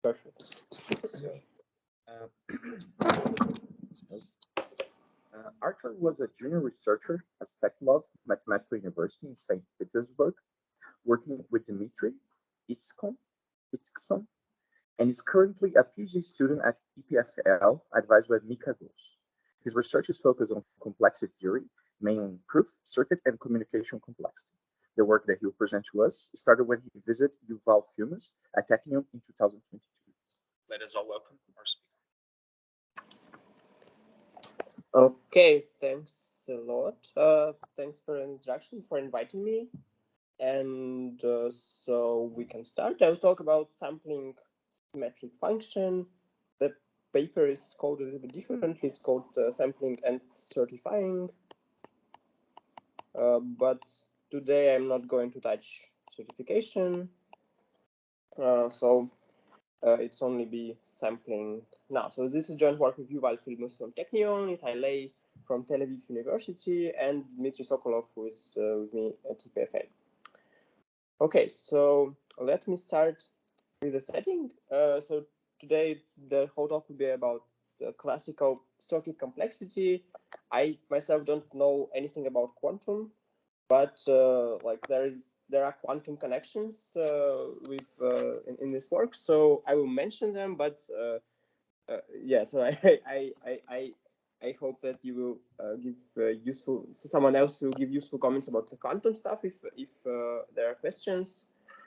Perfect. Arthur was a junior researcher at tlog Mathematical University in St. Petersburg, working with Dmitry Itzkon, and is currently a PhD student at EPFL, advised by Mika Gos. His research is focused on complexity theory, mainly proof, circuit, and communication complexity. The work that he will present to us started when he visited Yuval Fumes at Technium in 2022. Let us all welcome our speaker. Okay, thanks a lot. Thanks for the introduction, for inviting me. And so we can start. I'll talk about sampling symmetric function. The paper is called a little bit differently. It's called sampling and certifying. But today I'm not going to touch certification. So it's only be sampling now. So this is joint work with Yuval Fumes from Technion, Itai Lei from Tel Aviv University, and Dmitry Sokolov, who is with me at EPFL. Okay, so let me start with the setting. So today the whole talk will be about the classical circuit complexity. I myself don't know anything about quantum, but like there are quantum connections with in this work, so I will mention them. But yeah, so I hope that you will give someone else will give useful comments about the quantum stuff if there are questions.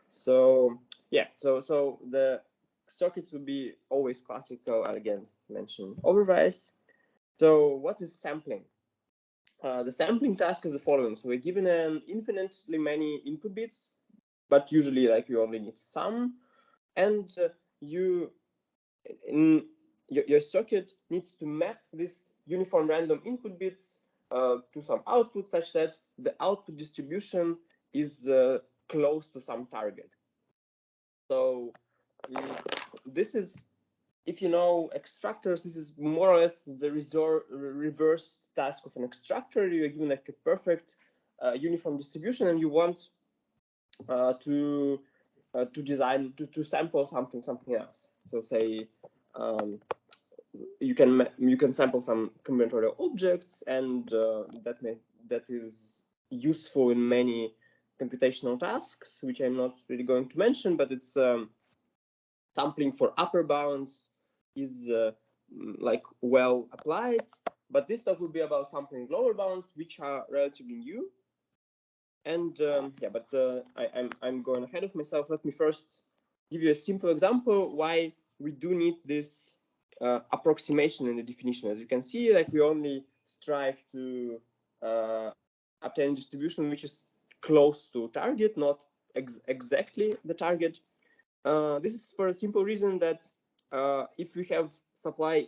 So yeah, so the circuits will be always classical, against mentioned Alweiss. So what is sampling? The sampling task is the following. So we're given an infinitely many input bits, but usually like you only need some, and your circuit needs to map this uniform random input bits to some output such that the output distribution is close to some target. So this is, if you know extractors, this is more or less the reverse task of an extractor. You're given like a perfect uniform distribution, and you want to design to sample something else. So say you can sample some combinatorial objects, and that is useful in many computational tasks, which I'm not really going to mention, but it's sampling for upper bounds is like well applied, but this talk will be about sampling lower bounds, which are relatively new. And yeah, but I'm going ahead of myself. Let me first give you a simple example why we do need this approximation in the definition. As you can see, like we only strive to obtain a distribution which is close to target, not exactly the target. This is for a simple reason that if we have supply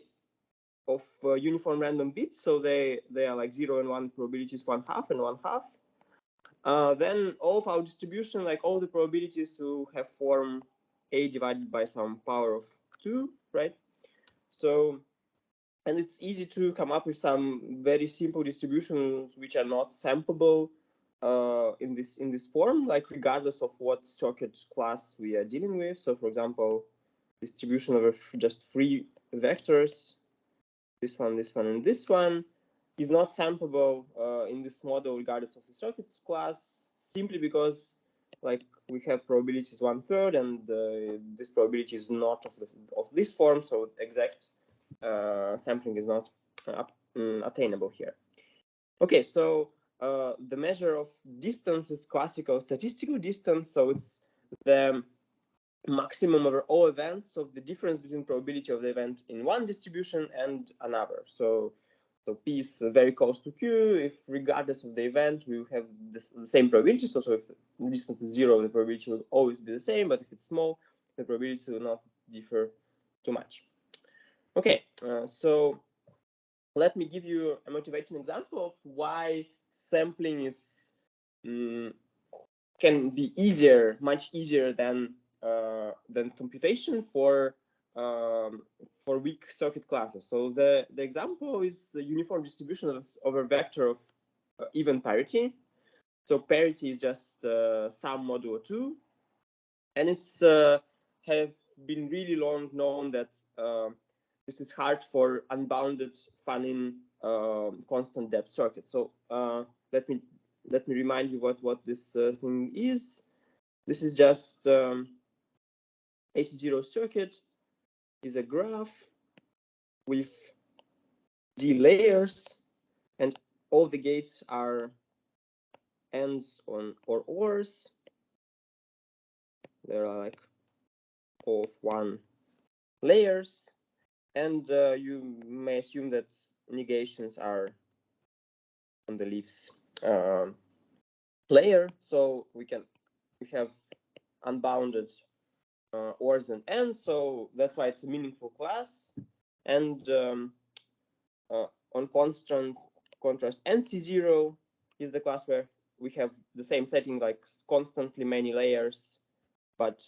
of uniform random bits, so they are like 0 and 1 probabilities, 1/2 and 1/2, then all of our distribution, like all the probabilities will have form a divided by some power of 2, right? So, and it's easy to come up with some very simple distributions which are not sampleable in this form, like regardless of what circuit class we are dealing with. So for example, distribution over just 3 vectors, this one, and this one, is not sampleable in this model regardless of the circuits class, simply because like we have probabilities 1/3, and this probability is not of this form, so exact sampling is not attainable here. Okay, so the measure of distance is classical statistical distance, so it's the maximum over all events of the difference between probability of the event in one distribution and another. So P is very close to Q. If regardless of the event, we will have the same probability. So if the distance is 0, the probability will always be the same. But if it's small, the probability will not differ too much. Okay, so let me give you a motivating example of why sampling is can be easier, much easier than computation for weak circuit classes. So the example is the uniform distribution over vector of even parity. So parity is just sum modulo 2, And it's have been really long known that this is hard for unbounded Fannin constant depth circuit. So let me remind you what this thing is. This is just AC0 circuit is a graph with D layers, and all the gates are ends on or ors. There are like of one layers, and you may assume that negations are on the leaves layer, so we have unbounded ors and ends, so that's why it's a meaningful class. And on constant contrast, NC0 is the class where we have the same setting, like constantly many layers, but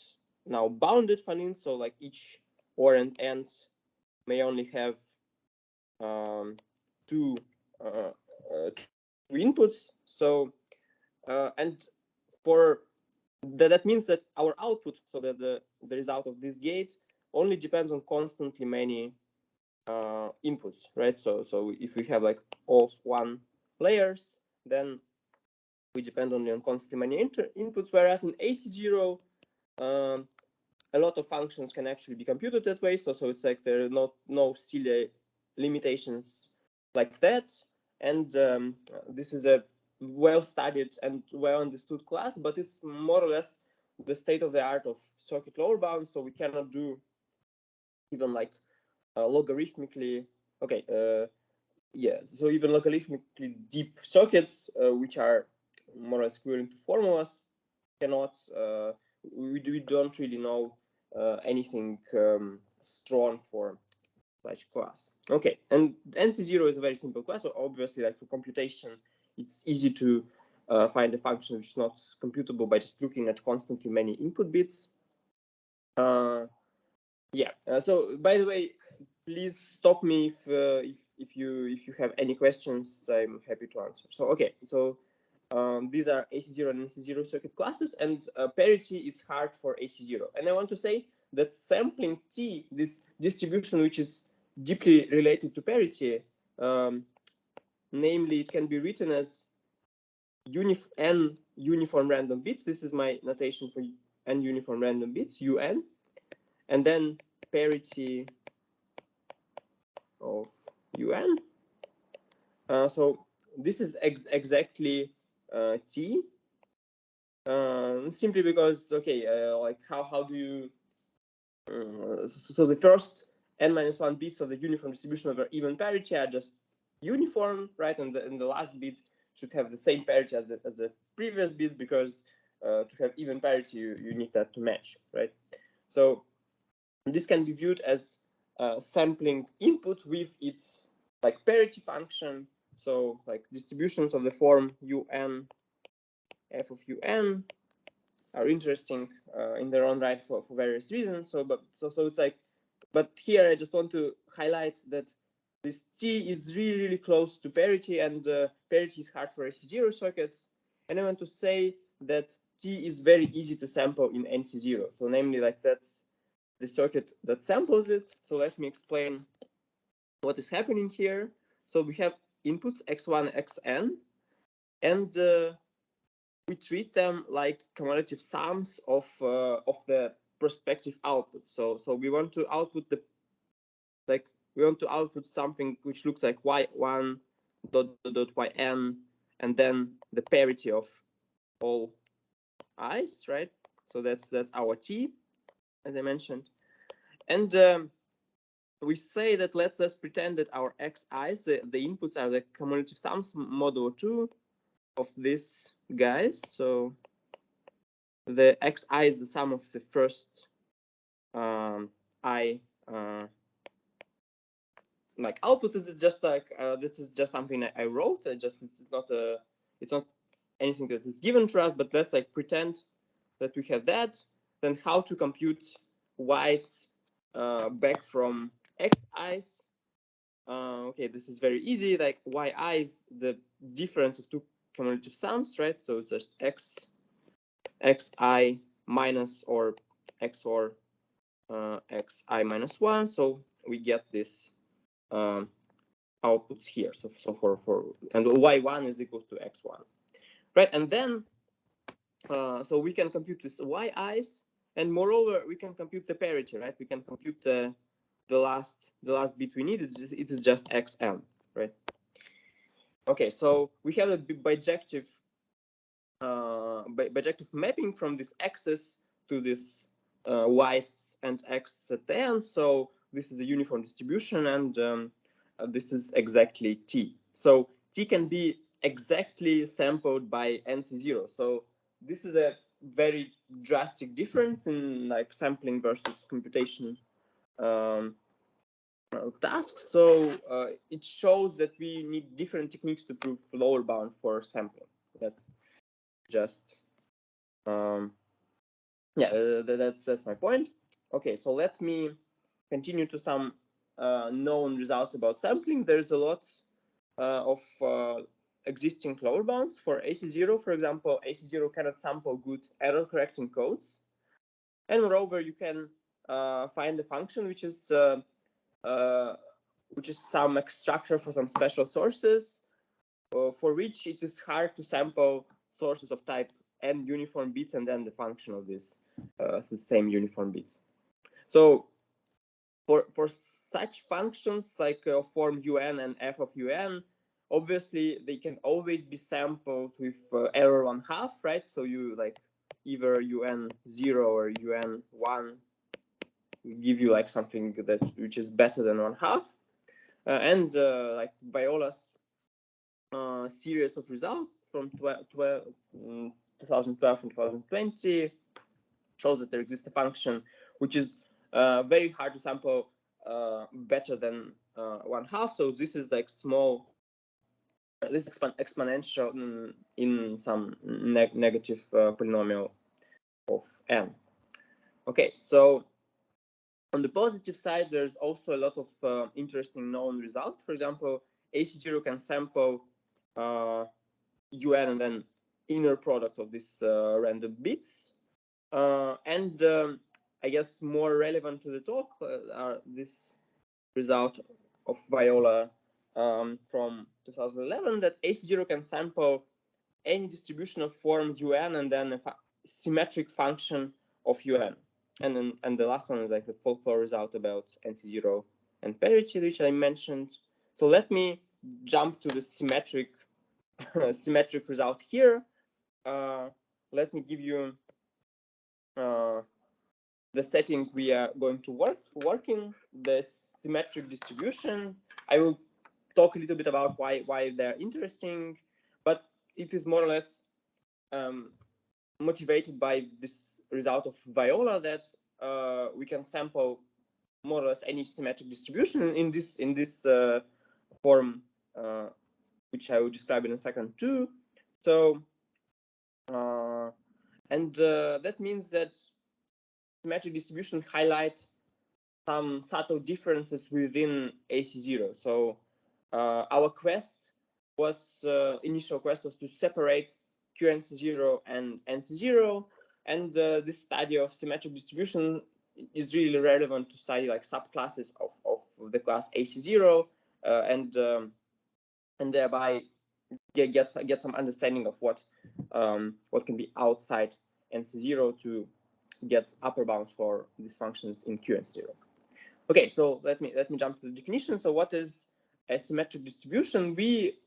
now bounded Fannin, so like each or and ends may only have two inputs. So and for that means that our output, so that the result of this gate only depends on constantly many inputs, right? So if we have like of one layers, then we depend only on constantly many inputs, whereas in AC0 a lot of functions can actually be computed that way. So it's like there are no silly limitations like that. And this is a well-studied and well-understood class, but it's more or less the state of the art of circuit lower bound. So we cannot do even like logarithmically, okay, yeah, so even logarithmically deep circuits, which are more or less equivalent to formulas, cannot, we don't really know anything strong for such class. Okay, and NC0 is a very simple class, so obviously like for computation, it's easy to find a function which is not computable by just looking at constantly many input bits. Yeah, so by the way, please stop me if you have any questions. I'm happy to answer. So okay, so these are AC0 and NC0 circuit classes, and parity is hard for AC0. And I want to say that sampling T, this distribution which is deeply related to parity, namely it can be written as n uniform random bits. This is my notation for n uniform random bits, un, and then parity of un. So this is exactly T, simply because, okay, like how do you, so the first n-1 bits of the uniform distribution over even parity are just uniform, right? And the last bit should have the same parity as the previous bits, because to have even parity, you need that to match, right? So this can be viewed as sampling input with its like parity function. So like distributions of the form un f of un are interesting in their own right for various reasons. So it's like, but here I just want to highlight that this T is really close to parity, and parity is hard for AC0 circuits. And I want to say that T is very easy to sample in NC0. So namely, like that's the circuit that samples it. So let me explain what is happening here. So we have inputs x1, xn, and we treat them like cumulative sums of the prospective output. So we want to output something which looks like y1 dot yn, and then the parity of all i's, right? So that's our T, as I mentioned. And we say that let's pretend that our xi's, the inputs, are the cumulative sums modulo 2 of these guys. So the xi is the sum of the first I like output. Is just like this is just something I wrote. It's not anything that is given to us, but let's like pretend that we have that. Then how to compute y's back from xi's? Okay, this is very easy. Like yi is the difference of two cumulative sums, right? So it's just xi minus or XOR xi minus 1. So we get this outputs here. So for and y1 is equal to x1, right? And then so we can compute this yi's, and moreover we can compute the parity, right? We can compute the last bit we need. It is just xn, right? Okay, so we have a bijective mapping from this x's to this y's and x at the end. So this is a uniform distribution, and this is exactly t. So t can be exactly sampled by NC0. So this is a very drastic difference in like sampling versus computation tasks. So it shows that we need different techniques to prove lower bound for sampling. That's just that's my point. Okay, so let me continue to some known results about sampling. There's a lot of existing lower bounds for AC0. For example, AC0 cannot sample good error correcting codes, and moreover, you can find a function which is some extractor for some special sources, for which it is hard to sample sources of type n uniform bits and then the function of this the same uniform bits. So for such functions like form un and f of un, obviously they can always be sampled with error 1/2, right? So you like either un0 or un1 give you like something which is better than 1/2, and like Viola's series of results from 2012 and 2020 shows that there exists a function which is very hard to sample better than 1/2. So this is like small, this exponential in some negative polynomial of n. Okay, so on the positive side, there's also a lot of interesting known results. For example, AC0 can sample un and then inner product of these random bits. And I guess more relevant to the talk are this result of Viola from 2011, that AC0 can sample any distribution of form un and then a symmetric function of un. And the last one is like the folklore result about NC0 and parity, which I mentioned. So let me jump to the symmetric symmetric result here. Let me give you the setting we are going to working, the symmetric distribution. I will talk a little bit about why they're interesting, but it is more or less motivated by this result of Viola that we can sample more or less any symmetric distribution in this form, which I will describe in a second too. So that means that symmetric distribution highlight some subtle differences within AC0. So our quest was initial quest was to separate QNC0 and NC0, and this study of symmetric distribution is really relevant to study like subclasses of the class AC0, and thereby get some understanding of what can be outside NC0 to get upper bounds for these functions in QNC0. Okay, so let me jump to the definition. So what is a symmetric distribution? We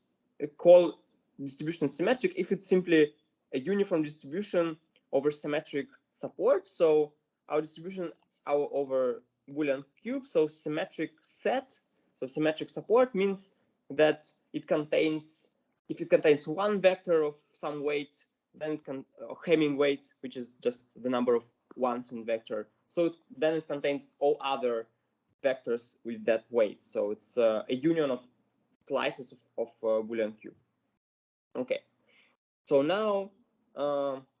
call distribution symmetric if it's simply a uniform distribution over symmetric support. So our distribution is over Boolean cube. So symmetric set, so symmetric support means that it contains, if it contains one vector of some weight, then it can Hamming weight, which is just the number of ones in vector. So then it contains all other vectors with that weight. So it's a union of slices of Boolean cube. Okay. So now,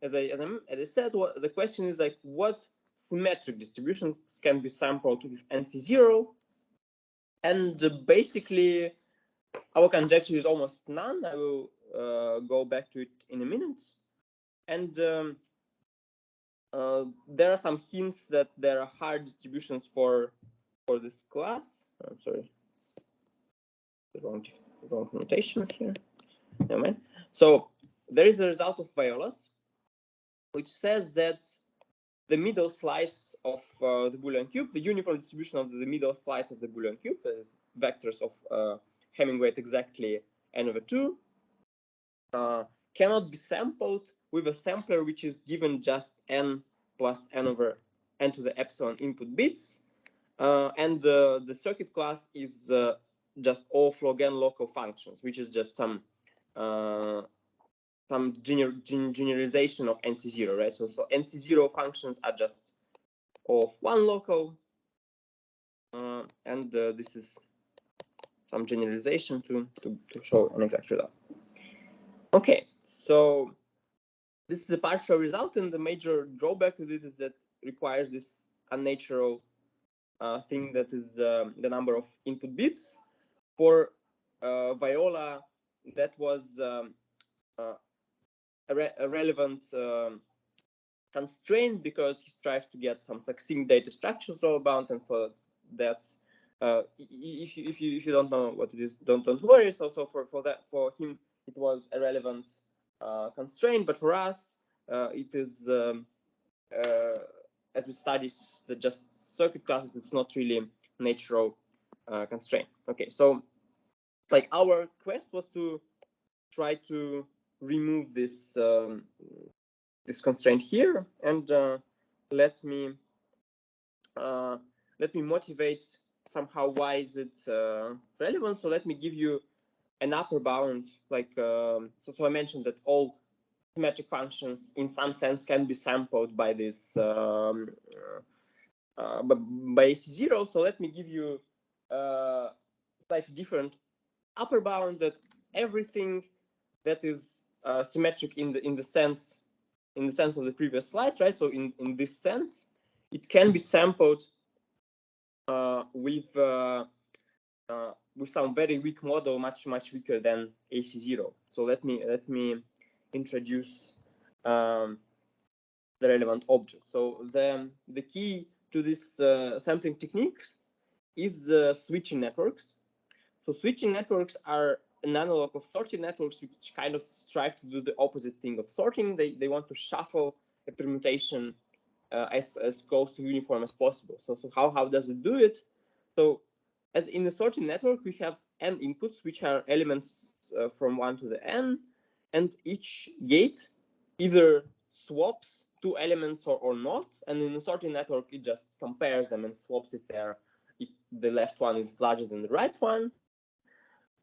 as I said, the question is like, what symmetric distributions can be sampled with NC0? And basically, our conjecture is almost none. I will go back to it in a minute. And there are some hints that there are hard distributions for this class. I'm sorry, the wrong notation here. Never mind. So there is a result of Viola's, which says that the middle slice of the Boolean cube, the uniform distribution of the middle slice of the Boolean cube, is vectors of Hamming weight exactly n over 2, cannot be sampled with a sampler which is given just n plus n over n to the epsilon input bits, and the circuit class is just all log n local functions, which is just some generalization of NC0, right? So NC0 functions are just of one local, and this is some generalization to show an exact result. Okay, so this is a partial result, and the major drawback of it is that it requires this unnatural thing that is the number of input bits. For Viola, that was a relevant constraint because he strives to get some succinct data structures all about, and for that, if you don't know what it is, don't worry. So for him it was a relevant constraint, but for us it is as we study the just circuit classes, it's not really natural constraint. Okay, so like our quest was to try to remove this this constraint here, and let me motivate somehow why is it relevant. So let me give you an upper bound, like so I mentioned that all symmetric functions in some sense can be sampled by this by AC0. So let me give you slightly different upper bound, that everything that is symmetric in the sense of the previous slide, right? So in this sense, it can be sampled with some very weak model, much weaker than AC0. So let me introduce the relevant object. So the key to this sampling techniques is switching networks. So switching networks are an analog of sorting networks, which kind of strive to do the opposite thing of sorting. They want to shuffle a permutation as close to uniform as possible. So how does it do it? So as in the sorting network, we have n inputs, which are elements from 1 to the n, and each gate either swaps two elements or not. And in the sorting network, it just compares them and swaps it there if the left one is larger than the right one.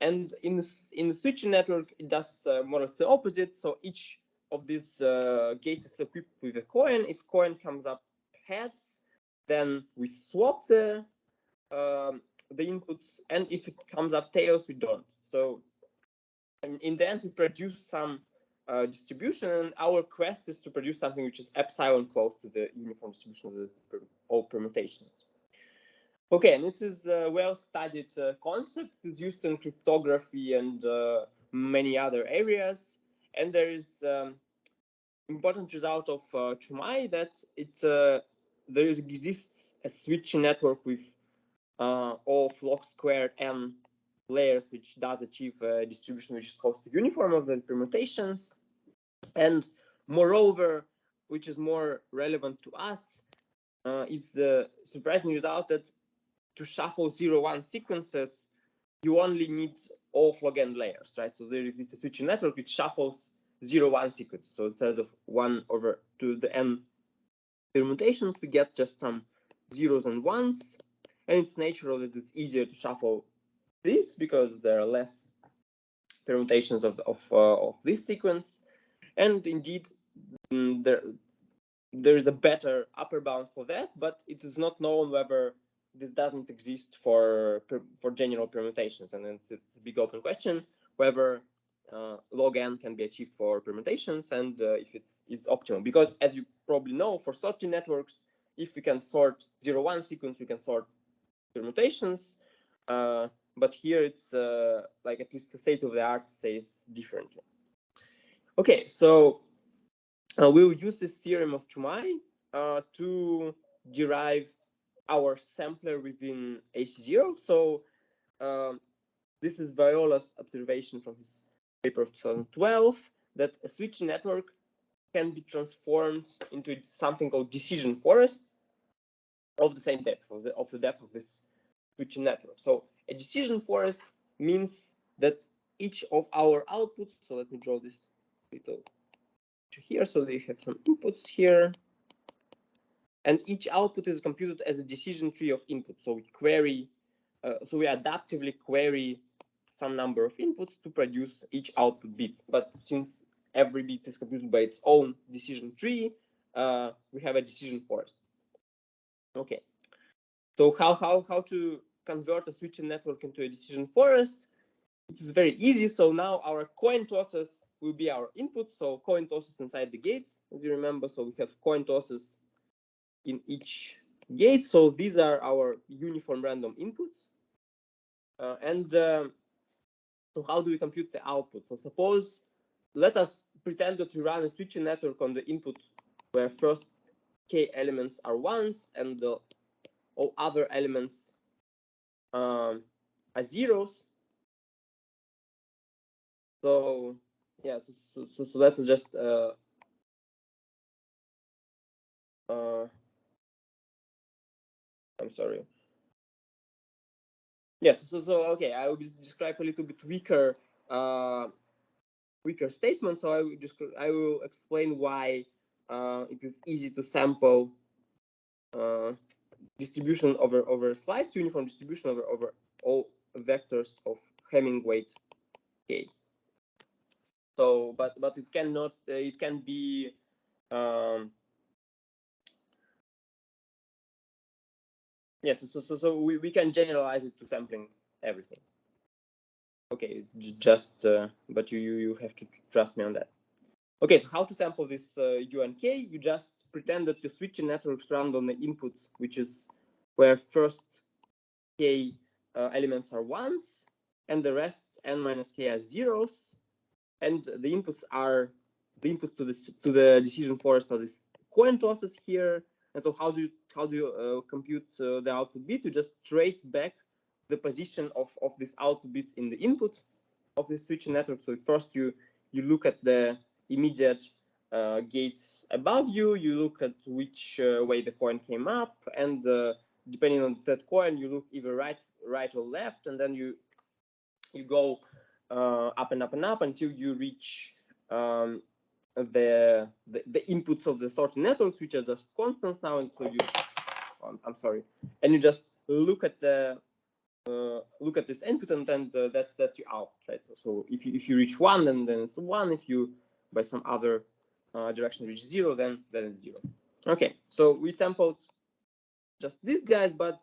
And in the switching network, it does more or less the opposite. So each of these gates is equipped with a coin. If coin comes up heads, then we swap the inputs, and if it comes up tails, we don't. So in the end, we produce some distribution, and our quest is to produce something which is epsilon close to the uniform distribution of all permutations. Okay, and this is a well-studied concept. It's used in cryptography and many other areas. And there is important result of Czumaj that there exists a switching network with all log squared n layers, which does achieve a distribution which is close to uniform of the permutations. And moreover, which is more relevant to us, is the surprising result that to shuffle 0-1 sequences, you only need all log n layers, right? So there exists a switching network which shuffles 0-1 sequences. So instead of 1 over to the n permutations, we get just some zeros and ones. And it's natural that it's easier to shuffle this because there are less permutations of this sequence. And indeed, there is a better upper bound for that, but it is not known whether this doesn't exist for general permutations, and it's a big open question whether log n can be achieved for permutations, and if it's optimal. Because as you probably know, for sorting networks, if we can sort 0-1 sequence, we can sort permutations, but here it's like at least the state of the art says differently. Okay, so we'll use this theorem of Czumaj to derive our sampler within AC0. So this is Viola's observation from his paper of 2012, that a switching network can be transformed into something called decision forest of the same depth, of the depth of this switching network. So a decision forest means that each of our outputs, so let me draw this little here, so they have some inputs here, and each output is computed as a decision tree of inputs. So we query, so we adaptively query some number of inputs to produce each output bit. But since every bit is computed by its own decision tree, we have a decision forest. Okay. So how to convert a switching network into a decision forest? It is very easy. So now our coin tosses will be our input. So coin tosses inside the gates, as you remember. So we have coin tosses in each gate. So these are our uniform random inputs. So how do we compute the output? So suppose, let us pretend that we run a switching network on the input where first k elements are ones and all other elements are zeros. So yeah, so that's just I'm sorry. Yes, so okay, I will describe a little bit weaker statement. So I will explain why it is easy to sample distribution over slice, uniform distribution over all vectors of Hamming weight k. So, but it cannot. It can be. Yes. So we can generalize it to sampling everything. Okay, just but you have to trust me on that. Okay, so how to sample this U and K? You just pretend that the switching networks run on the input, which is where first K elements are ones, and the rest n minus K are zeros, and the inputs to the decision forest are these coin tosses here. And so how do you compute the output bit? You just trace back the position of this output bit in the input of the switching network. So first you look at the immediate gates above you, you look at which way the coin came up, and depending on that coin, you look either right or left, and then you go up and up and up until you reach the inputs of the sorting networks, which are just constants now. And so I'm sorry, and you just look at the look at this input, and then that's your output, right? So if you reach one, then it's one. If you by some other direction reach zero, then it's zero. Okay, so we sampled just these guys, but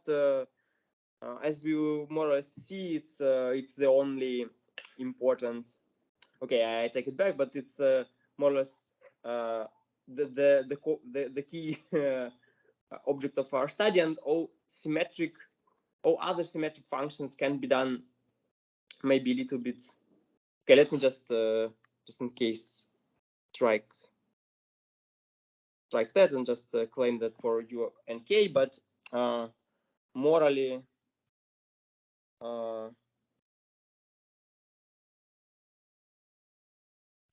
as we will more or less see, it's the only important. Okay, I take it back, but it's more or less the key object of our study, and all other symmetric functions can be done maybe a little bit. Okay, let me just in case strike that and just claim that for U and K, but morally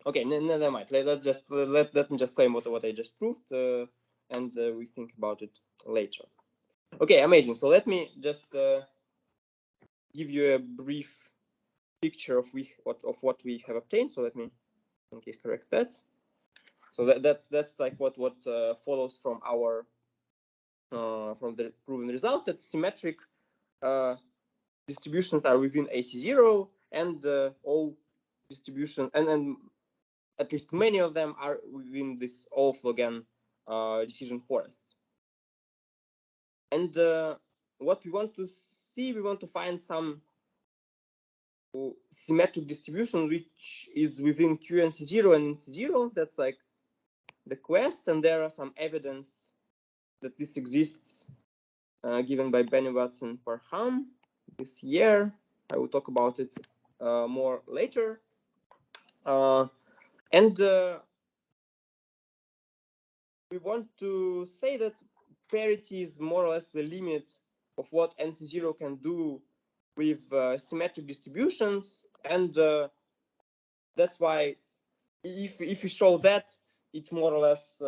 okay, never mind. Let me just claim what I just proved, and we think about it later. Okay, amazing. So let me just give you a brief picture of what we have obtained. So let me, in case, correct that. So that's like what follows from our from the proven result, that symmetric distributions are within AC0, and all distributions and at least many of them are within this log n decision forests. And what we want to see, we want to find some symmetric distribution which is within Q and C0 and C0. That's like the quest, and there are some evidence that this exists given by Benny Watson Parham this year. I will talk about it more later. And we want to say that parity is more or less the limit of what NC0 can do with symmetric distributions, and that's why if we show that, it more or less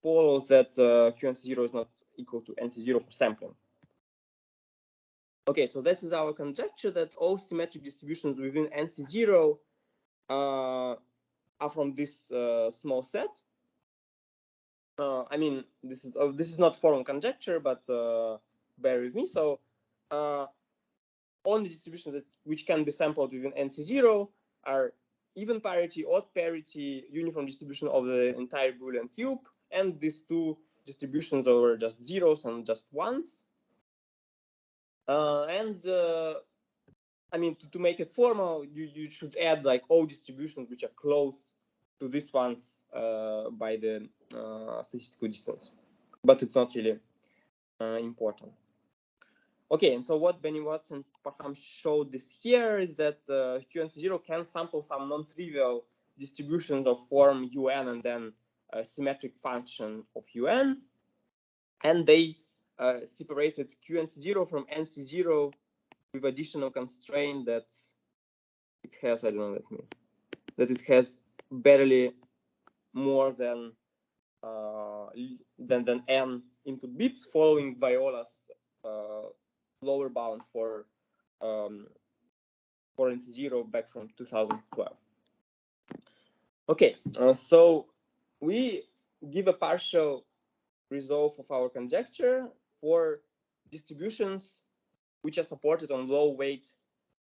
follows that QNC0 is not equal to NC0 for sampling. Okay, so this is our conjecture that all symmetric distributions within NC0 are from this small set. I mean, this is not formal conjecture, but bear with me. So only distributions which can be sampled within NC0 are even parity, odd parity, uniform distribution of the entire Boolean cube, and these two distributions over just zeros and just ones. I mean, to make it formal, you should add like all distributions which are close to these ones by the statistical distance, but it's not really important. Okay, and so what Benny Watts and Parham showed this here is that QNC0 can sample some non-trivial distributions of form UN and then a symmetric function of UN, and they separated QNC0 from NC0 with additional constraint that it has, I don't know what that means, that it has barely more than n input bits following Viola's lower bound for NC0 back from 2012. Okay, so we give a partial resolve of our conjecture for distributions which are supported on low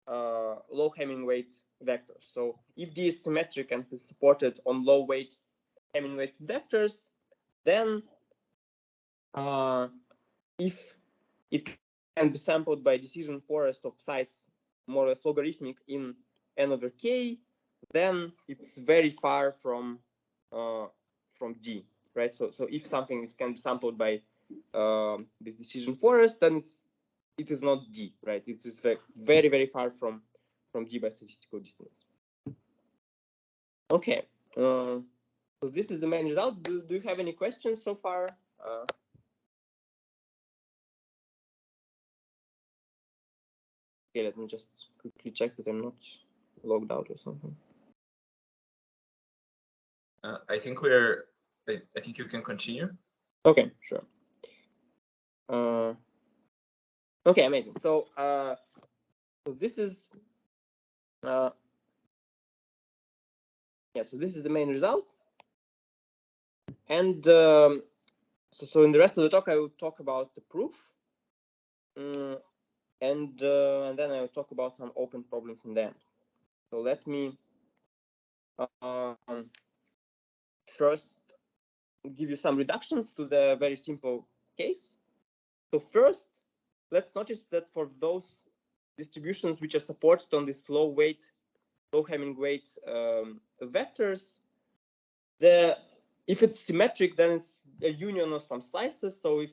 Hamming weight vectors. So if D is symmetric and is supported on low Hamming weight vectors, then if it can be sampled by decision forest of size more or less logarithmic in n over k, then it's very far from D, right? So if something can be sampled by this decision forest, then it is not D, right? It is very, very far from D by statistical distance. Okay, so this is the main result. Do you have any questions so far? Okay, let me just quickly check that I'm not logged out or something. I think you can continue. Okay, sure. Okay, amazing. So this is so this is the main result, and so in the rest of the talk I will talk about the proof, and then I will talk about some open problems in the end. So let me first give you some reductions to the very simple case. So first, let's notice that for those distributions which are supported on this low Hamming weight vectors, if it's symmetric, then it's a union of some slices. So if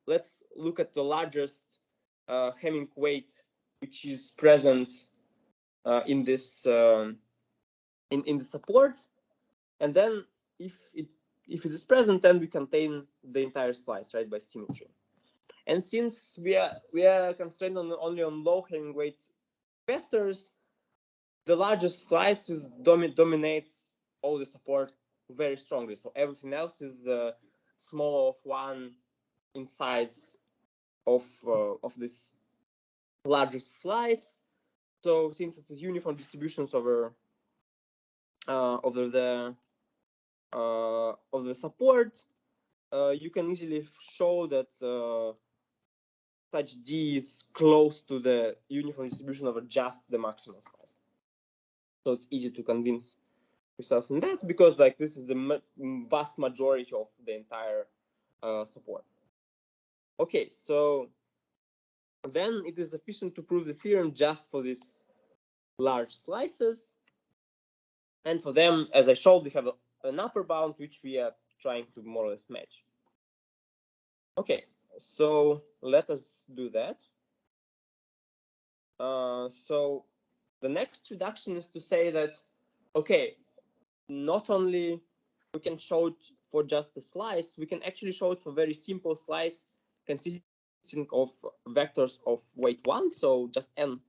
let's look at the largest Hamming weight which is present in this in the support, and then if it is present, then we contain the entire slice, right, by symmetry. And since we are constrained only on low Hamming weight vectors, the largest slice dominates all the support very strongly. So everything else is smaller of one in size of this largest slice. So since it's a uniform distributions over the support, you can easily show that such D is close to the uniform distribution over just the maximal size. So it's easy to convince yourself in that, because this is the vast majority of the entire support. Okay, so then it is sufficient to prove the theorem just for these large slices, and for them, as I showed, we have an upper bound which we are trying to more or less match. Okay, so let us do that. So the next reduction is to say that, okay, not only we can show for just a slice, we can actually show it for very simple slice consisting of vectors of weight 1, so just n.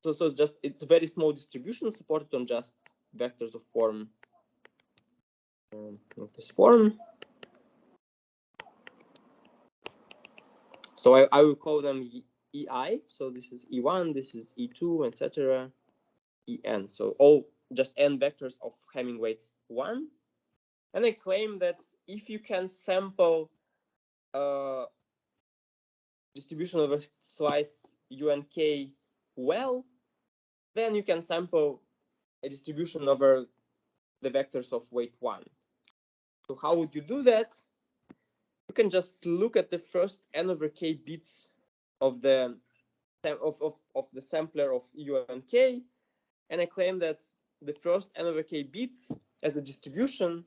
So it's a very small distribution supported on just vectors of form of this form. So I will call them EI. So this is E1, this is E2, etc. En. So all just n vectors of Hamming weight 1. And I claim that if you can sample distribution over slice U and K well, then you can sample a distribution over the vectors of weight 1. So how would you do that? You can just look at the first n over k bits of the sampler of U and K, and I claim that the first n over k bits as a distribution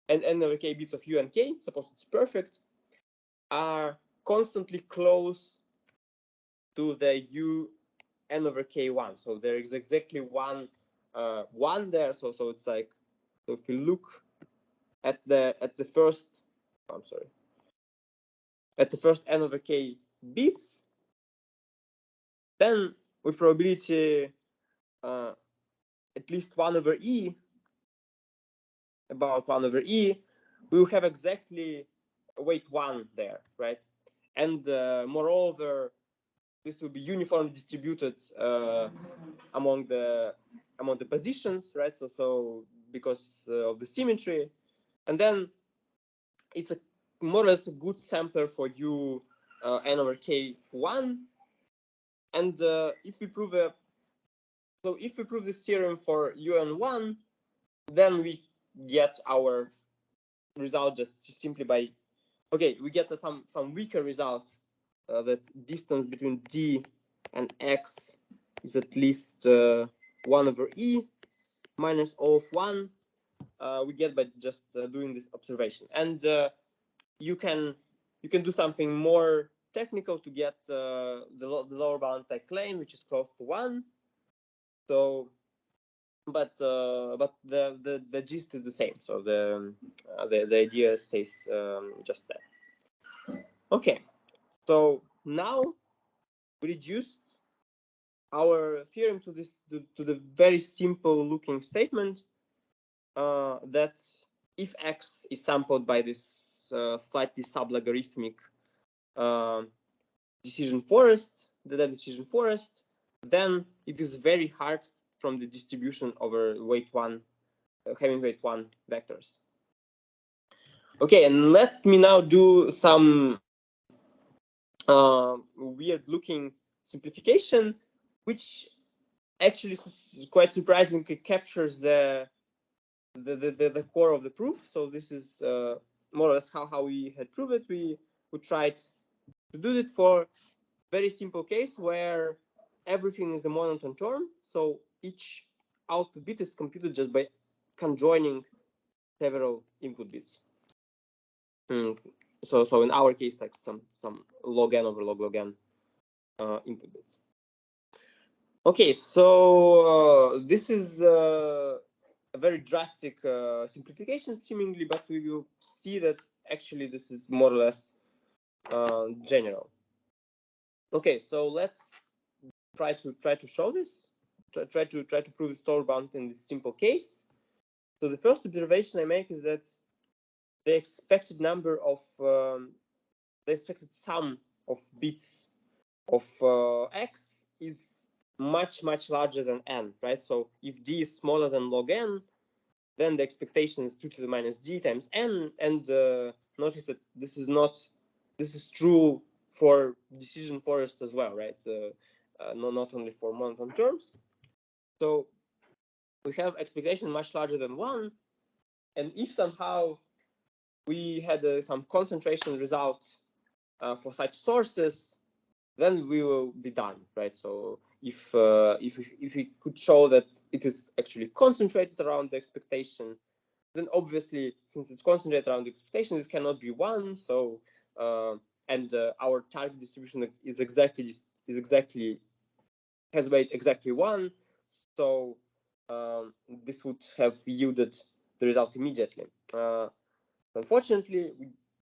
and n over k bits of U and K, suppose it's perfect, are constantly close to the U n over k1. So there is exactly one there. So it's like, so if you look at the first, at the first n over k bits, then with probability at least 1 over e, about 1 over e, we will have exactly weight 1 there, right? And moreover, this will be uniformly distributed among the positions, right? So because of the symmetry, and then it's a more or less a good sampler for U n over k1. And if we prove this theorem for UN1, then we get our result just simply by, we get some weaker result that distance between D and X is at least 1 over E minus O of 1. We get by just doing this observation. And you can do something more technical to get the lower bound I claim, which is close to 1. So, but the gist is the same. So the idea stays just that. Okay, so now we reduced our theorem to the very simple looking statement that if X is sampled by this slightly sublogarithmic decision forest, then it is very hard from the distribution over weight 1, having weight 1 vectors. Okay, and let me now do some weird looking simplification, which actually quite surprisingly captures the core of the proof. So this is more or less how we had proved it. We tried to do it for very simple case where everything is the monotone term. So each output bit is computed just by conjoining several input bits. So in our case, like some log n over log n input bits. Okay, so this is a very drastic simplification seemingly, but we will see that actually this is more or less general. Okay, so let's try to show this. Try to prove the store bound in this simple case. So the first observation I make is that the expected number of the expected sum of bits of X is much larger than n, right? So if D is smaller than log n, then the expectation is 2 to the minus d times n. And notice that this is true for decision forest as well, right? Not only for monotone terms. So we have expectation much larger than 1, and if somehow we had some concentration result for such sources, then we will be done, right? So if we could show that it is actually concentrated around the expectation, then obviously since it's concentrated around the expectation, it cannot be 1. So and our target distribution has weight exactly 1. So this would have yielded the result immediately. Unfortunately,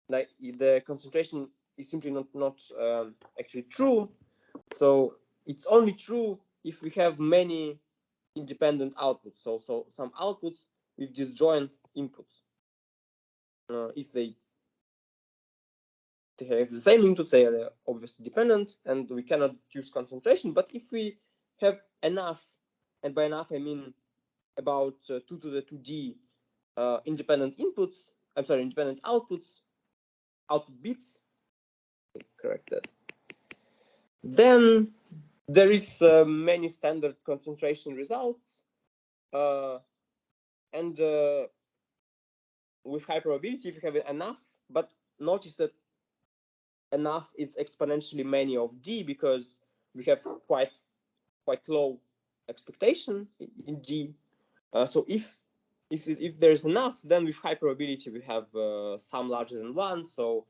the concentration is simply not actually true. So it's only true if we have many independent outputs. So some outputs with disjoint inputs. If they have the same inputs, they are obviously dependent, and we cannot use concentration. But if we have enough, and by enough I mean about 2 to the 2d independent inputs, independent outputs, output bits, correct that. Then there is many standard concentration results, and with high probability if you have enough, but notice that enough is exponentially many of d because we have quite low expectation in d. So if there's enough, then with high probability we have sum larger than 1. So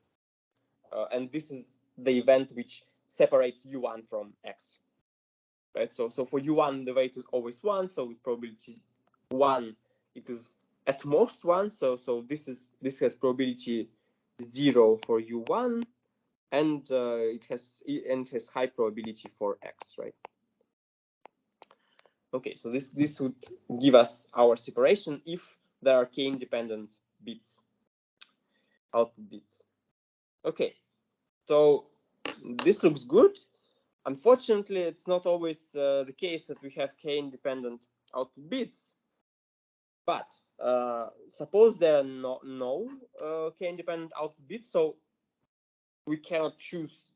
and this is the event which separates u1 from x, right? So for u1 the weight is always 1. So with probability 1 it is at most 1. So this has probability 0 for u1, and it has high probability for x, right? Okay, so this would give us our separation if there are k-independent bits, output bits. Okay, so this looks good. Unfortunately, it's not always the case that we have k-independent output bits. But suppose there are no k-independent output bits, so we cannot choose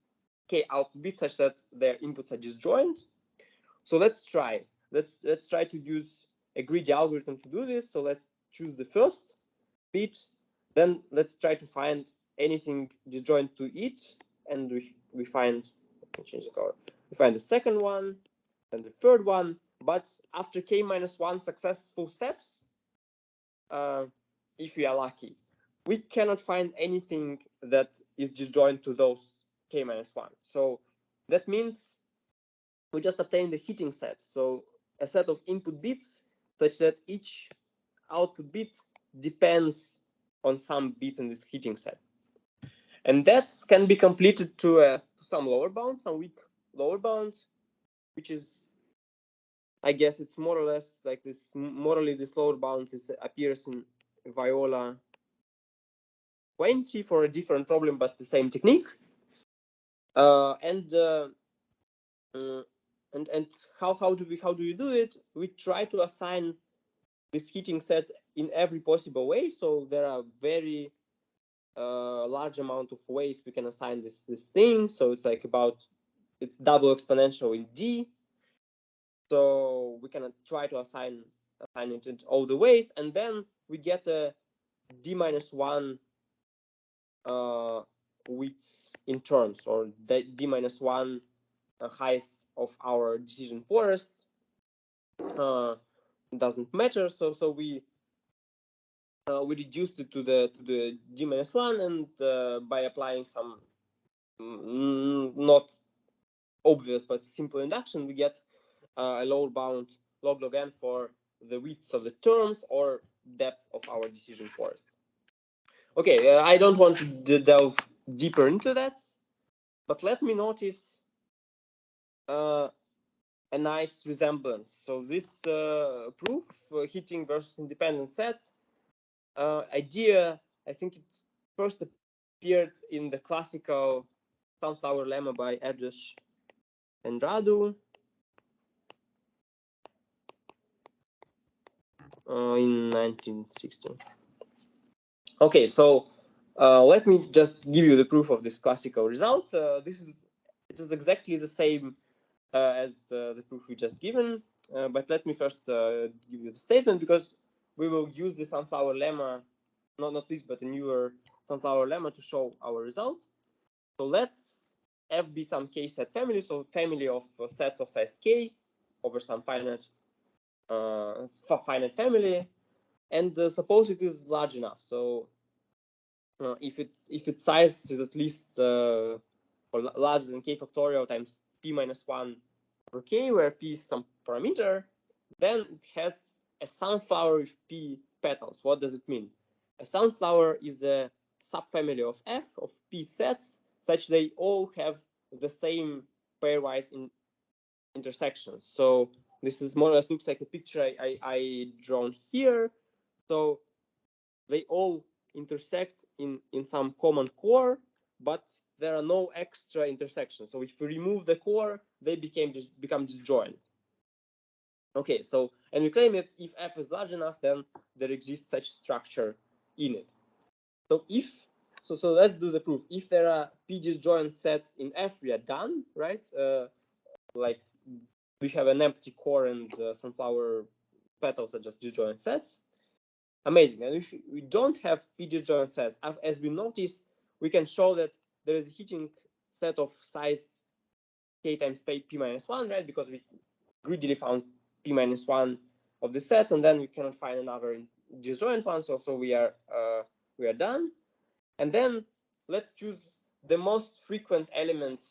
k output bits such that their inputs are disjoint. So let's try. Let's try to use a greedy algorithm to do this. So let's choose the first bit, then let's try to find anything disjoint to it, and we find, let me change the color. We find the second one and the third one, but after k-1 successful steps, if we are lucky, we cannot find anything that is disjoint to those k-1. So that means we just obtain the heating set. So a set of input bits such that each output bit depends on some bit in this heating set. And that can be completed to some lower bound, some weak lower bound, which is, I guess it's more or less like this. Morally, this lower bound appears in Viola 20 for a different problem, but the same technique. And how do you do it? We try to assign this heating set in every possible way. So there are very large amount of ways we can assign this thing. So it's like it's double exponential in d. So we can try to assign it in all the ways, and then we get a d-1 width in terms, or d-1 height of our decision forest. Doesn't matter. So we reduced it to the d-1, and by applying some not obvious but simple induction, we get a lower bound loglog n for the width of the terms or depth of our decision forest. Okay, I don't want to delve deeper into that, but let me notice a nice resemblance. So this proof, heating versus independent set idea, I think it first appeared in the classical sunflower lemma by Erdős and Radu in 1916. Okay, so let me just give you the proof of this classical result. It is exactly the same as the proof we just given, but let me first give you the statement, because we will use the sunflower lemma, not this, but a newer sunflower lemma to show our result. So let's F be some k set family, so family of sets of size k over some finite family, and suppose it is large enough. So if its size is at least or larger than k factorial times p-1 over k, where p is some parameter, then it has a sunflower with p petals. What does it mean? A sunflower is a subfamily of F of P sets, such they all have the same pairwise intersections. So this is more or less looks like a picture I drawn here. So they all intersect in some common core, but there are no extra intersections. So if we remove the core, they become disjoint. Okay, so and we claim that if F is large enough, then there exists such structure in it. So so let's do the proof. If there are P disjoint sets in F, we are done, right? Like we have an empty core and sunflower petals are just disjoint sets. Amazing. And if we don't have P disjoint sets, as we noticed, we can show that there is a heating set of size k times P minus 1, right? Because we greedily found P minus 1 of the sets, and then we cannot find another disjoint one. So we are done. And then let's choose the most frequent element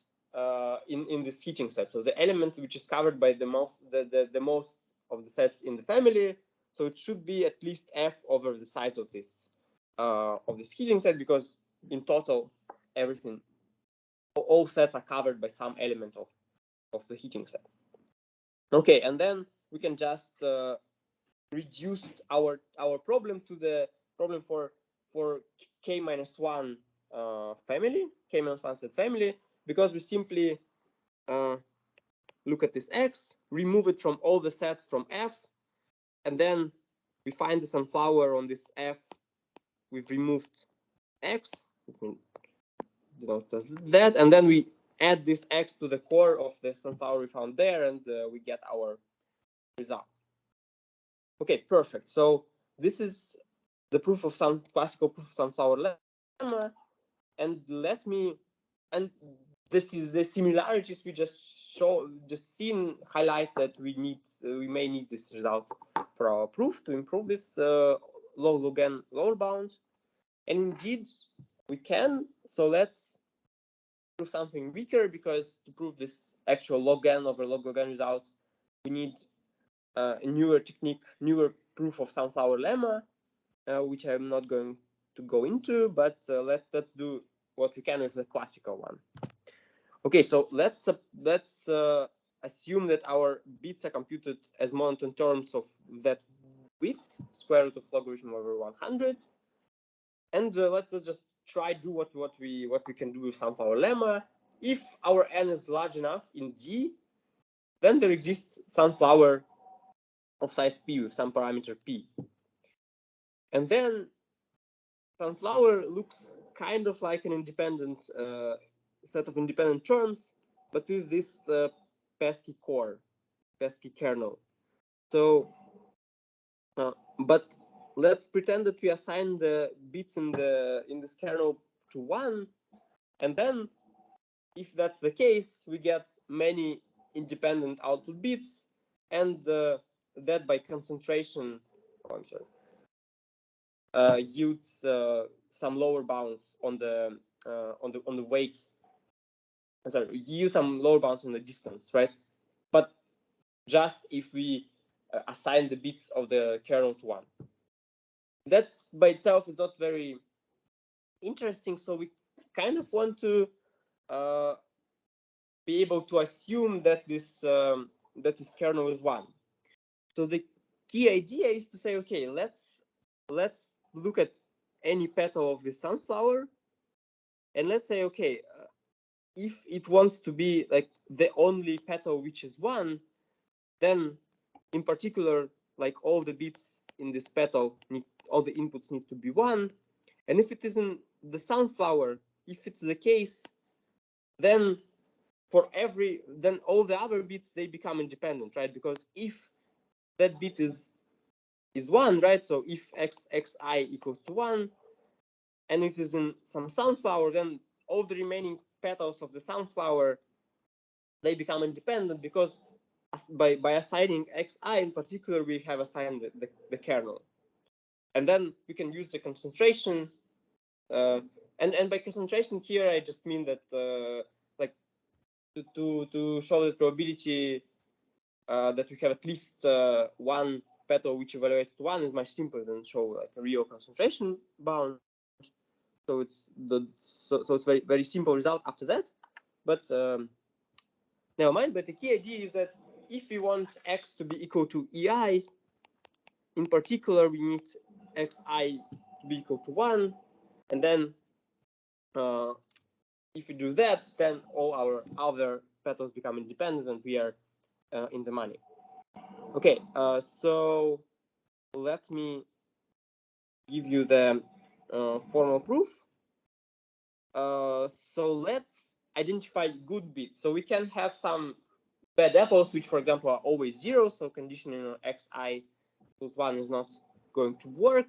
in this heating set. So the element which is covered by the most of the sets in the family. So it should be at least F over the size of this heating set, because in total all sets are covered by some element of the heating set. Okay, and then we can just reduce our problem to the problem for k minus 1 family, k minus 1 set family, because we simply look at this X, remove it from all the sets from F, and then we find the sunflower on this F. We've removed X, that, and then we add this X to the core of the sunflower we found there, and we get our result. Okay, perfect. So this is the proof of some classical proof of sunflower lemma, and this is the similarities we just seen highlight that we may need this result for our proof to improve this log n lower bound, and indeed we can. So let's prove something weaker, because to prove this actual log n over log n result, we need a newer technique, newer proof of sunflower lemma, which I'm not going to go into, but let's do what we can with the classical one. Okay, so let's assume that our bits are computed as monotone terms of that width, square root of logarithm over 100, and let's just try do what we can do with sunflower lemma. If our n is large enough in D, then there exists sunflower of size p with some parameter p, and then sunflower looks kind of like an independent set of independent terms, but with this pesky core, pesky kernel. So, but let's pretend that we assign the bits in this kernel to 1, and then if that's the case, we get many independent output bits, and that by concentration, yields some lower bounds on the weight. Sorry, yield some lower bounds on the distance, right? But just if we assign the bits of the kernel to 1. That by itself is not very interesting, so we kind of want to be able to assume that this kernel is 1. So the key idea is to say, okay, let's look at any petal of the sunflower, and let's say, okay, if it wants to be like the only petal which is 1, then in particular, like all the bits in this petal, all the inputs need to be 1. And if it isn't the sunflower, if it's the case, then then all the other bits, they become independent, right? Because if that bit is 1, right? So if xi equals to 1, and it is in some sunflower, then all the remaining petals of the sunflower, they become independent, because by assigning xi in particular, we have assigned the kernel, and then we can use the concentration. And by concentration here, I just mean that like to show the probability that we have at least one petal which evaluates to 1 is much simpler than show like a real concentration bound. So it's it's very simple result after that. But never mind. But the key idea is that if we want x to be equal to EI, in particular, we need xi to be equal to 1. And then if we do that, then all our other petals become independent and we are in the money. Okay, so let me give you the formal proof. So let's identify good bits. So we can have some bad apples, which, for example, are always 0. So conditioning on xi plus 1 is not going to work.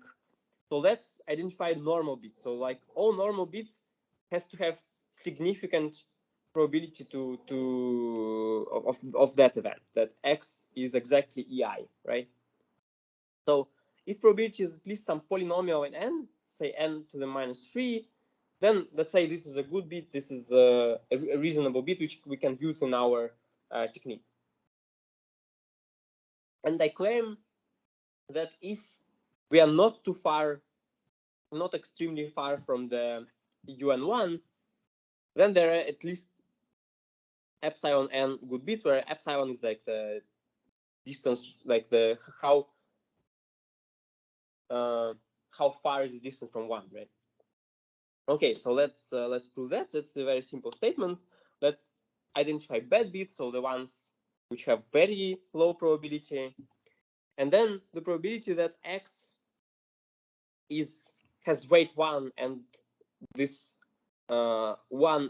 So let's identify normal bits. So like all normal bits has to have significant probability of that event, that x is exactly EI, right? So if probability is at least some polynomial in n, say n to the minus 3, then let's say this is a good bit, this is a reasonable bit which we can use in our technique. And I claim that if we are not too far, not extremely far from the UN1, then there are at least epsilon n good bits, where epsilon is like the distance, like the how far is the distance from 1, right? Okay, so let's prove that. That's a very simple statement. Let's identify bad bits, so the ones which have very low probability, and then the probability that x has weight 1 and this 1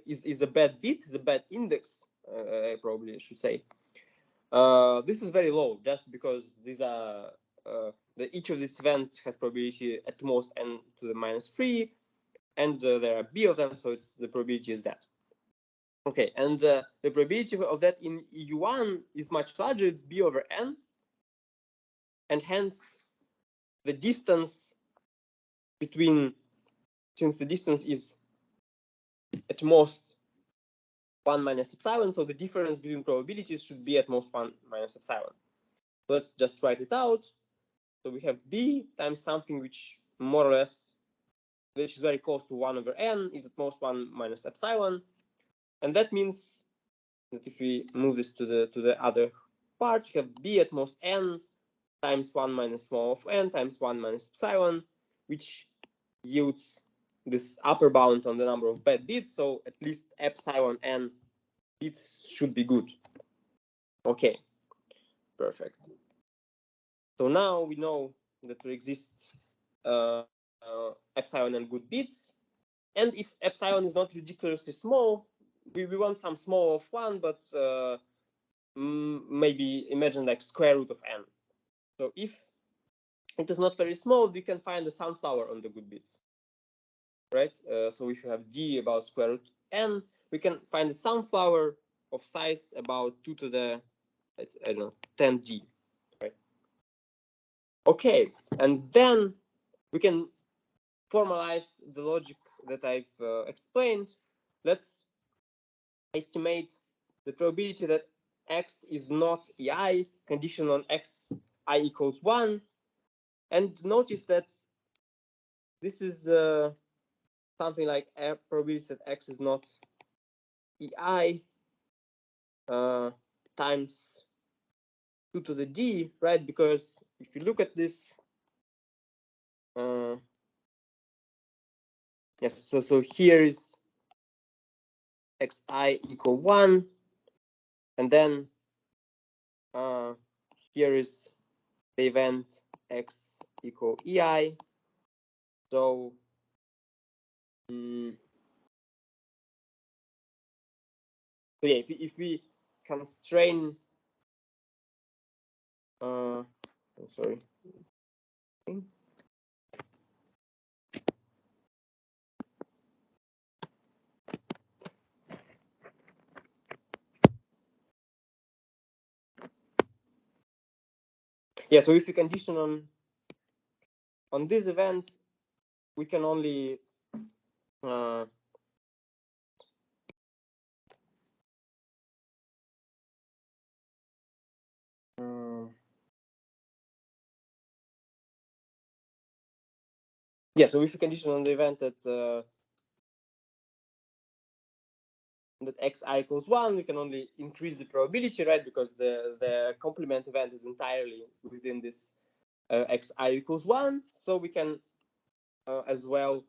is a bad bit, is a bad index, I probably should say. This is very low, just because these are each of these events has probability at most n to the minus 3, and there are b of them, so the probability is that. Okay, and the probability of that in EU1 is much larger, it's b over n, and hence the distance between, since the distance is at most 1 minus epsilon, so the difference between probabilities should be at most 1 minus epsilon. So let's just write it out. So we have b times something which more or less, which is very close to 1 over n, is at most 1 minus epsilon. And that means that if we move this to the other part, you have b at most n times 1 minus small of n times 1 minus epsilon, which yields this upper bound on the number of bad bits. So at least epsilon n bits should be good. Okay, perfect. So now we know that there exists epsilon and good bits. And if epsilon is not ridiculously small, we want some small of 1, but maybe imagine like square root of n. So if it is not very small, we can find a sunflower on the good bits, right? So if you have d about square root n, we can find a sunflower of size about 2 to the, I don't know, 10d, right? Okay, and then we can formalize the logic that I've explained. Let's estimate the probability that x is not EI, condition on x I equals 1. And notice that this is something like a probability that x is not EI times 2 to the d, right? Because if you look at this, yes, so here is xi equal 1, and then here is the event x equal EI. So so yeah, if we constrain, I'm sorry. Yeah, so if we condition on this event, we can only yeah, so if you condition on the event that xi equals 1, we can only increase the probability, right? Because the complement event is entirely within this xi equals 1. So we can as well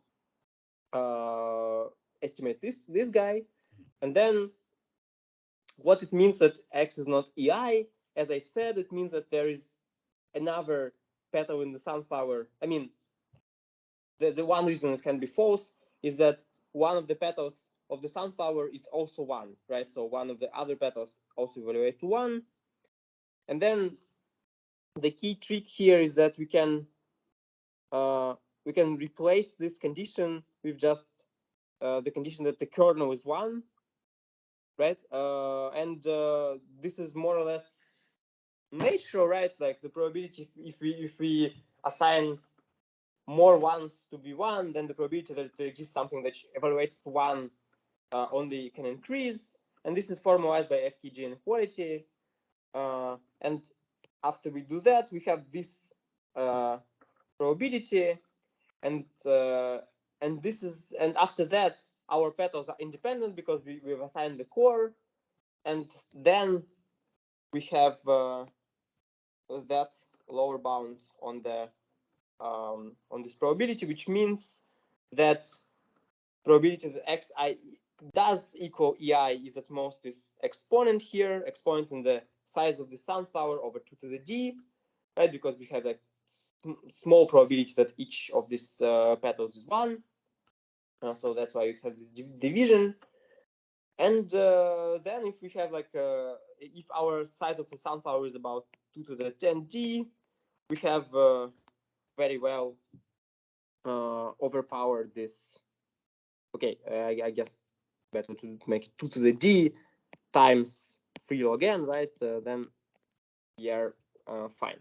estimate this guy. And then what it means that x is not ei, as I said, it means that there is another petal in the sunflower. I mean, the one reason it can be false is that one of the petals of the sunflower is also 1, right? So one of the other petals also evaluate to 1. And then the key trick here is that we can replace this condition with just the condition that the kernel is 1, right? And this is more or less natural, right? Like the probability, if we assign more ones to be 1, then the probability that there exists something that evaluates to 1 only can increase. And this is formalized by FKG inequality. And after we do that, we have this probability, and this is, and after that, our petals are independent because we've assigned the core, and then we have that lower bound on the on this probability, which means that probability that xi does equal ei is at most this exponent here, exponent in the size of the sunflower over 2 to the d, right? Because we have a small probability that each of these petals is 1. So that's why we have this division. And then if we have like, if our size of the sunflower is about 2 to the 10d, we have very well overpowered this. Okay, I guess better to make it 2 to the d times 3 log n, right? Then we are fine.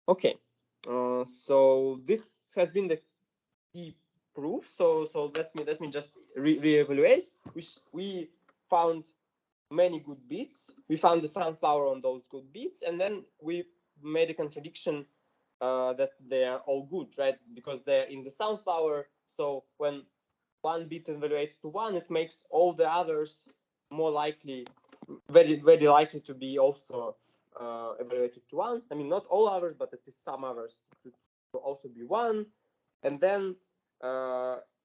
Okay, so this has been the key proof. So let me just reevaluate. We found many good bits. We found the sunflower on those good bits, and then we made a contradiction that they are all good, right? Because they're in the sunflower. So when one bit evaluates to 1, it makes all the others more likely, very likely to be also evaluated to 1. I mean, not all others, but at least some others to also be 1. And then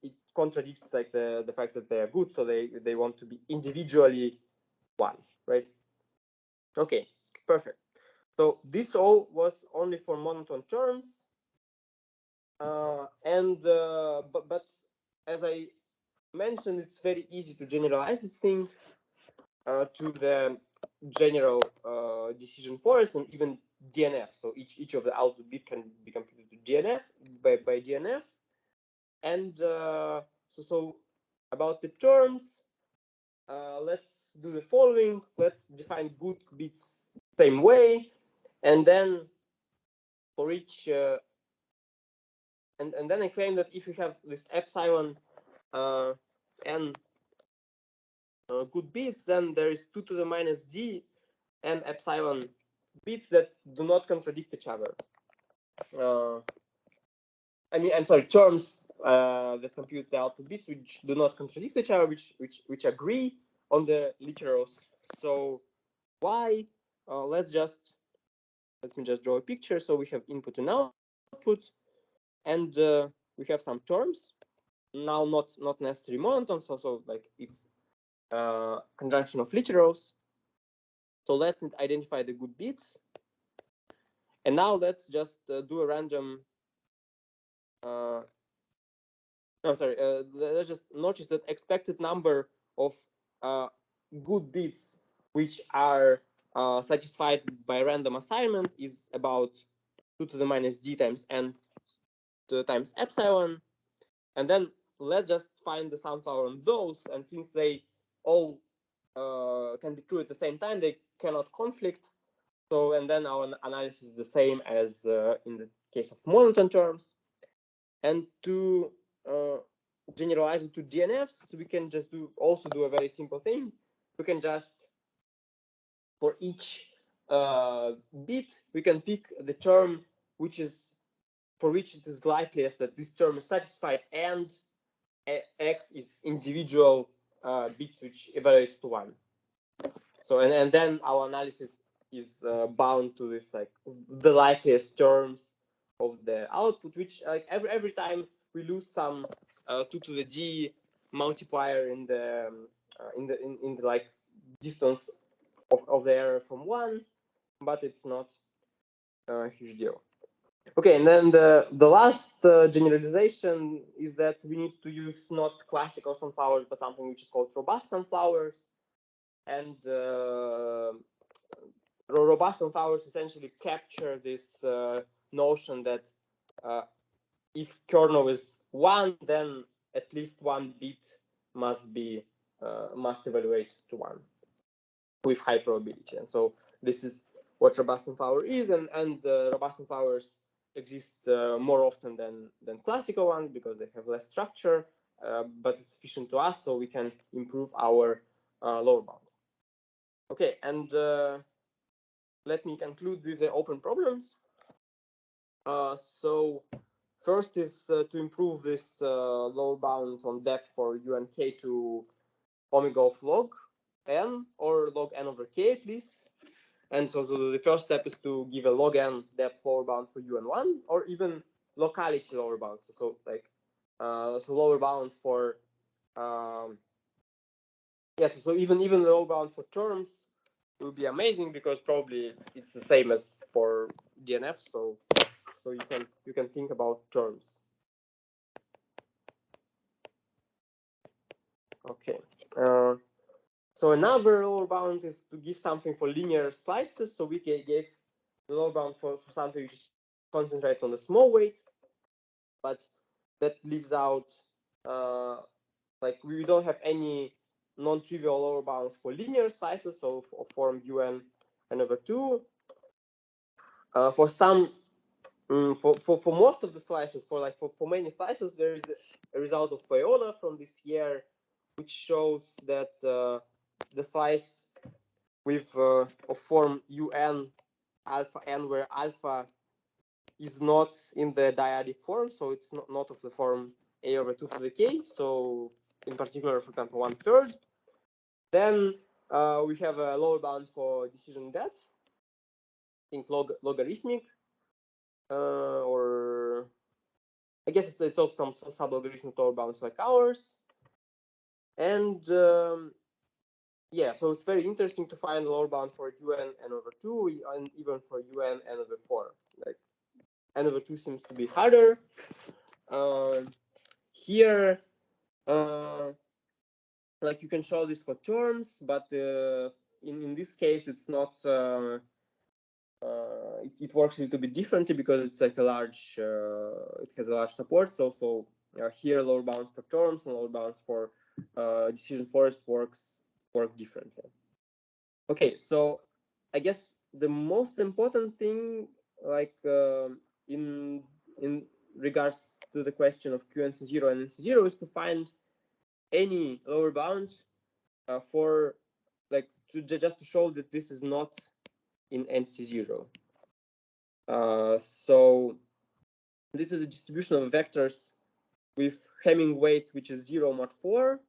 it contradicts like the fact that they are good, so they want to be individually 1, right? Okay, perfect. So this all was only for monotone terms, but as I mentioned, it's very easy to generalize this thing to the general decision forest and even DNF. So each of the output bit can be computed to DNF by DNF. And so about the terms, let's do the following. Let's define good bits same way, and then for each and then I claim that if you have this epsilon n good bits, then there is 2 to the minus d and epsilon bits that do not contradict each other. I mean, I'm sorry, terms that compute the output bits which do not contradict each other, which agree on the literals. So why? Let me just draw a picture. So we have input and output, and we have some terms. Now not necessarily monotones, so like it's conjunction of literals. So let's identify the good bits, and now let's just do a random. Let's just notice that expected number of good bits which are satisfied by random assignment is about 2 to the minus d times n times epsilon. And then let's just find the sunflower on those. And since they all can be true at the same time, they cannot conflict. So, and then our analysis is the same as in the case of monotone terms. And to generalize it to DNFs, we can just also do a very simple thing. We can just, for each bit, we can pick the term which is for which it is likeliest that this term is satisfied and x is individual bits which evaluates to 1. So and then our analysis is bound to this, like the likeliest terms of the output, which like every time we lose some 2 to the d multiplier in the like distance of the error from 1, but it's not a huge deal. Okay, and then the last generalization is that we need to use not classical sunflowers, but something which is called robust sunflowers. And robust sunflowers essentially capture this notion that if kernel is 1, then at least 1 bit must evaluate to 1 with high probability. And so this is what robust sunflower is, and robust sunflowers exist more often than classical ones because they have less structure, but it's efficient to us, so we can improve our lower bound. Okay, and let me conclude with the open problems. So first is to improve this lower bound on depth for u and k to omega of log n, or log n over k at least. And so the first step is to give a log n depth lower bound for u and 1, or even locality lower bound. So like so lower bound for yes, so even lower bound for terms will be amazing, because probably it's the same as for DNF. So you can think about terms. Okay. So another lower bound is to give something for linear slices. So we gave the lower bound for something which is concentrate on the small weight, but that leaves out like we don't have any non-trivial lower bounds for linear slices, so of form un n over 2. For some for most of the slices, for many slices, there is a result of Viola from this year, which shows that the slice with of form un alpha n, where alpha is not in the dyadic form, so it's not of the form a over 2 to the k. So in particular, for example, 1/3. Then we have a lower bound for decision depth. I think logarithmic, or I guess it's also some sub-logarithmic lower bounds like ours. And yeah, so it's very interesting to find lower bound for un n over 2, and even for un n over 4. Like n over 2 seems to be harder. Here, like you can show this for terms, but in this case, it's not. It works a little bit differently because it's like a large. It has a large support. So here lower bounds for terms and lower bounds for decision forest work differently. Okay, so I guess the most important thing, like in regards to the question of Q and C0 and NC0, is to find any lower bound for like just to show that this is not in NC0. So this is a distribution of vectors with Hamming weight, which is 0 mod 4,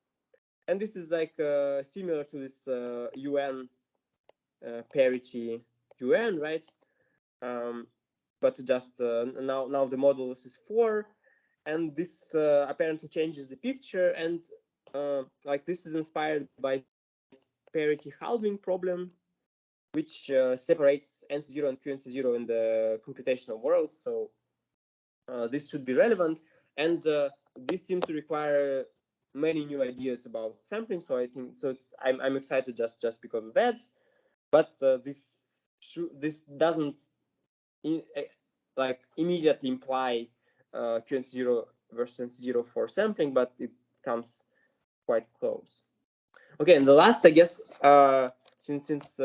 and this is like similar to this UN parity UN, right? But just now the modulus is 4, and this apparently changes the picture. And like this is inspired by parity halving problem, which separates NC0 and QNC0 in the computational world. So this should be relevant, and this seems to require many new ideas about sampling. So I think so. I'm excited just because of that. But this doesn't like immediately imply QNC0 versus NC0 for sampling, but it comes quite close. Okay, and the last, I guess, since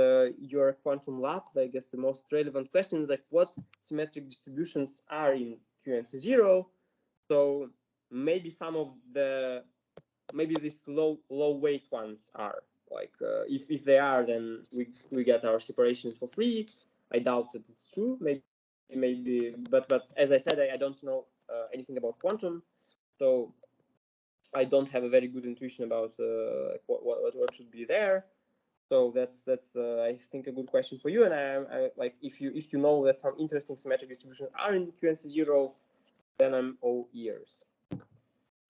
you're a quantum lab, I guess the most relevant question is like what symmetric distributions are in QNC0. So maybe some of these low weight ones are like if they are, then we get our separations for free. I doubt that it's true. Maybe maybe, but as I said, I don't know anything about quantum, so I don't have a very good intuition about what should be there. So that's I think a good question for you. And I like if you know that some interesting symmetric distributions are in QNC0, then I'm all ears.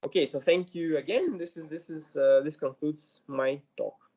Okay, so thank you again. This concludes my talk.